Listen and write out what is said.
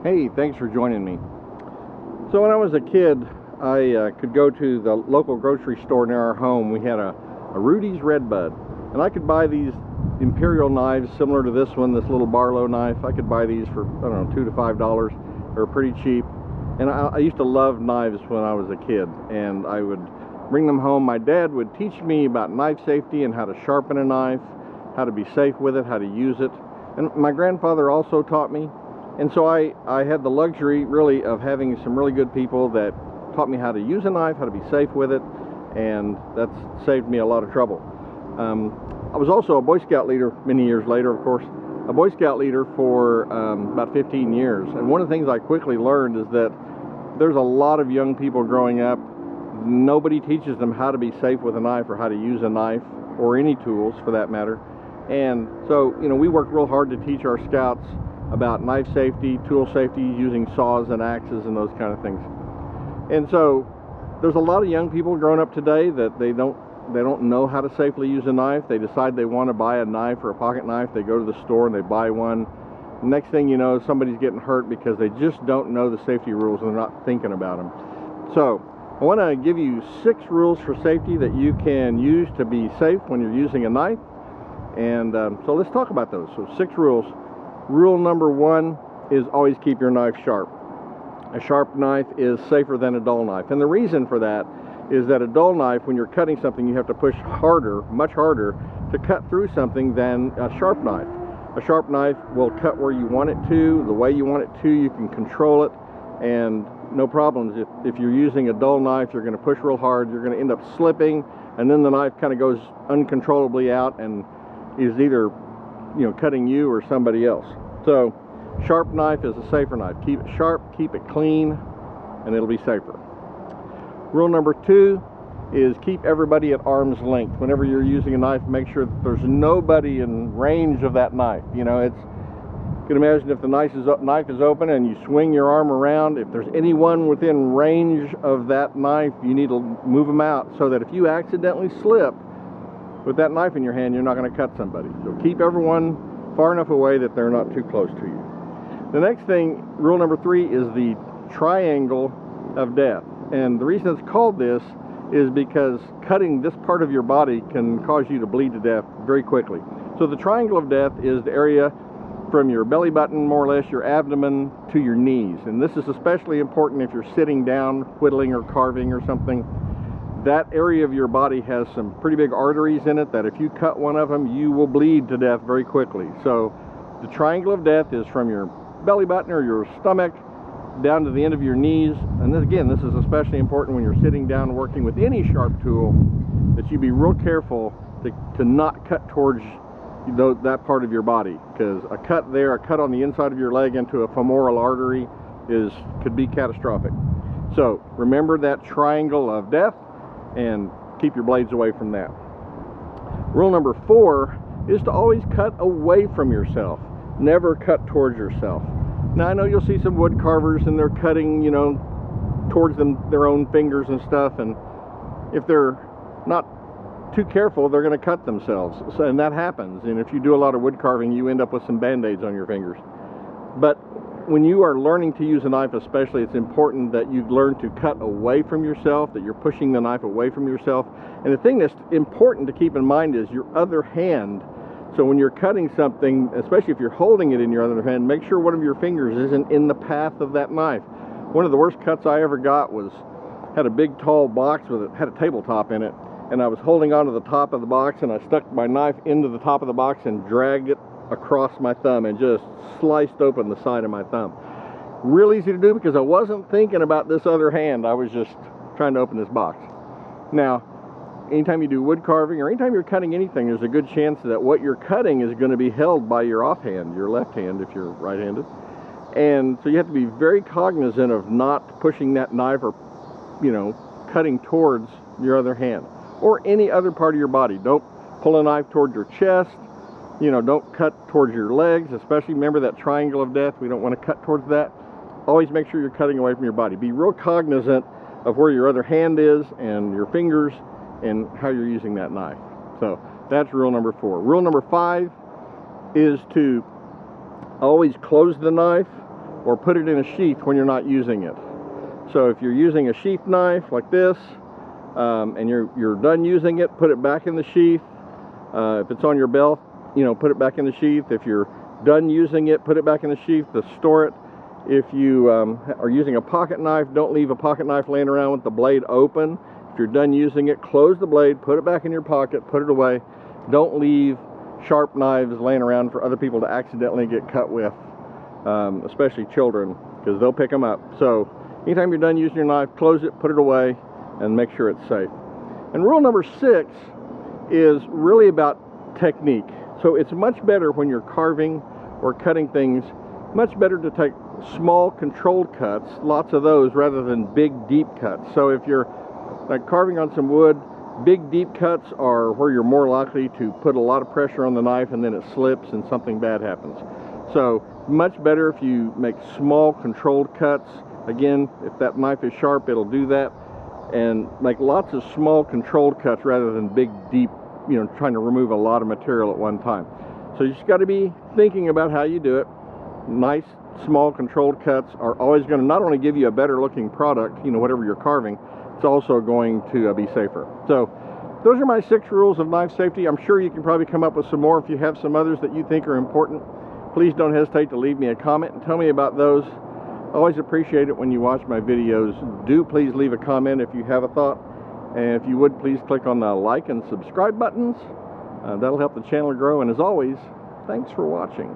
Hey, thanks for joining me. So when I was a kid, I could go to the local grocery store near our home. We had a Rudy's Redbud, and I could buy these imperial knives similar to this one, this little Barlow knife. I could buy these for, I don't know, $2 to $5. They're pretty cheap. And I used to love knives when I was a kid, and I would bring them home. My dad would teach me about knife safety and how to sharpen a knife, how to be safe with it, how to use it. And my grandfather also taught me. And so I had the luxury, really, of having some really good people that taught me how to use a knife, how to be safe with it, and that's saved me a lot of trouble. I was also a Boy Scout leader many years later, of course, a Boy Scout leader for about 15 years. And one of the things I quickly learned is that there's a lot of young people growing up. Nobody teaches them how to be safe with a knife or how to use a knife or any tools for that matter. And so, we worked real hard to teach our scouts about knife safety, tool safety, using saws and axes and those kind of things. And so there's a lot of young people growing up today that they don't know how to safely use a knife. They decide they want to buy a knife or a pocket knife. They go to the store and they buy one. Next thing you know, somebody's getting hurt because they just don't know the safety rules and they're not thinking about them. So I want to give you 6 rules for safety that you can use to be safe when you're using a knife. And so let's talk about those. So 6 rules. Rule number 1 is always keep your knife sharp. A sharp knife is safer than a dull knife. And the reason for that is that a dull knife, when you're cutting something, you have to push harder, much harder, to cut through something than a sharp knife. A sharp knife will cut where you want it to, the way you want it to, you can control it, and no problems. If you're using a dull knife, you're going to push real hard, you're going to end up slipping, and then the knife kind of goes uncontrollably out and is either cutting you or somebody else. So sharp knife is a safer knife. Keep it sharp, keep it clean, and it'll be safer. Rule number 2 is keep everybody at arm's length. Whenever you're using a knife, make sure that there's nobody in range of that knife. You can imagine if the knife is open and you swing your arm around, if there's anyone within range of that knife, you need to move them out so that if you accidentally slip with that knife in your hand, you're not going to cut somebody. So keep everyone far enough away that they're not too close to you. The next thing, rule number 3, is the triangle of death. And the reason it's called this is because cutting this part of your body can cause you to bleed to death very quickly. So the triangle of death is the area from your belly button, more or less, your abdomen, to your knees. And this is especially important if you're sitting down, whittling or carving or something. That area of your body has some pretty big arteries in it that if you cut one of them, you will bleed to death very quickly. So the triangle of death is from your belly button or your stomach down to the end of your knees. And this is especially important when you're sitting down working with any sharp tool, that you be real careful to not cut towards that part of your body, because a cut on the inside of your leg into a femoral artery could be catastrophic. So remember that triangle of death and keep your blades away from that. Rule number 4 is to always cut away from yourself. Never cut towards yourself. Now I know you'll see some wood carvers and they're cutting, towards their own fingers and stuff, and if they're not too careful, they're going to cut themselves. And that happens. And if you do a lot of wood carving, you end up with some band-aids on your fingers. But when you are learning to use a knife especially, it's important that you learn to cut away from yourself, that you're pushing the knife away from yourself. And the thing that's important to keep in mind is your other hand. So when you're cutting something, especially if you're holding it in your other hand, make sure one of your fingers isn't in the path of that knife. One of the worst cuts I ever got had a big tall box had a tabletop in it, and I was holding onto the top of the box, and I stuck my knife into the top of the box and dragged it across my thumb and just sliced open the side of my thumb. Real easy to do because I wasn't thinking about this other hand. I was just trying to open this box. Now, anytime you do wood carving or anytime you're cutting anything, there's a good chance that what you're cutting is going to be held by your offhand, your left hand if you're right-handed. And so you have to be very cognizant of not pushing that knife or, cutting towards your other hand or any other part of your body. Don't pull a knife toward your chest. Don't cut towards your legs, especially remember that triangle of death. We don't want to cut towards that. Always make sure you're cutting away from your body. Be real cognizant of where your other hand is and your fingers and how you're using that knife. So that's rule number 4. Rule number 5 is to always close the knife or put it in a sheath when you're not using it. So if you're using a sheath knife like this, and you're done using it, put it back in the sheath. If it's on your belt, put it back in the sheath. If you're done using it, put it back in the sheath to store it. If you are using a pocket knife, don't leave a pocket knife laying around with the blade open. If you're done using it, close the blade, put it back in your pocket, put it away. Don't leave sharp knives laying around for other people to accidentally get cut with, especially children, because they'll pick them up. So anytime you're done using your knife, close it, put it away, and make sure it's safe. And rule number 6 is really about technique. So it's much better when you're carving or cutting things, much better to take small controlled cuts, lots of those, rather than big deep cuts. So if you're like carving on some wood, big deep cuts are where you're more likely to put a lot of pressure on the knife and then it slips and something bad happens. So much better if you make small controlled cuts. Again, if that knife is sharp, it'll do that. And make lots of small controlled cuts rather than big deep, trying to remove a lot of material at one time. So you just got to be thinking about how you do it. Nice small controlled cuts are always going to not only give you a better looking product, whatever you're carving, it's also going to be safer. So those are my 6 rules of knife safety. I'm sure you can probably come up with some more if you have some others that you think are important. Please don't hesitate to leave me a comment and tell me about those. I always appreciate it when you watch my videos. Do please leave a comment if you have a thought. And if you would, please click on the like and subscribe buttons. That'll help the channel grow. And as always, thanks for watching.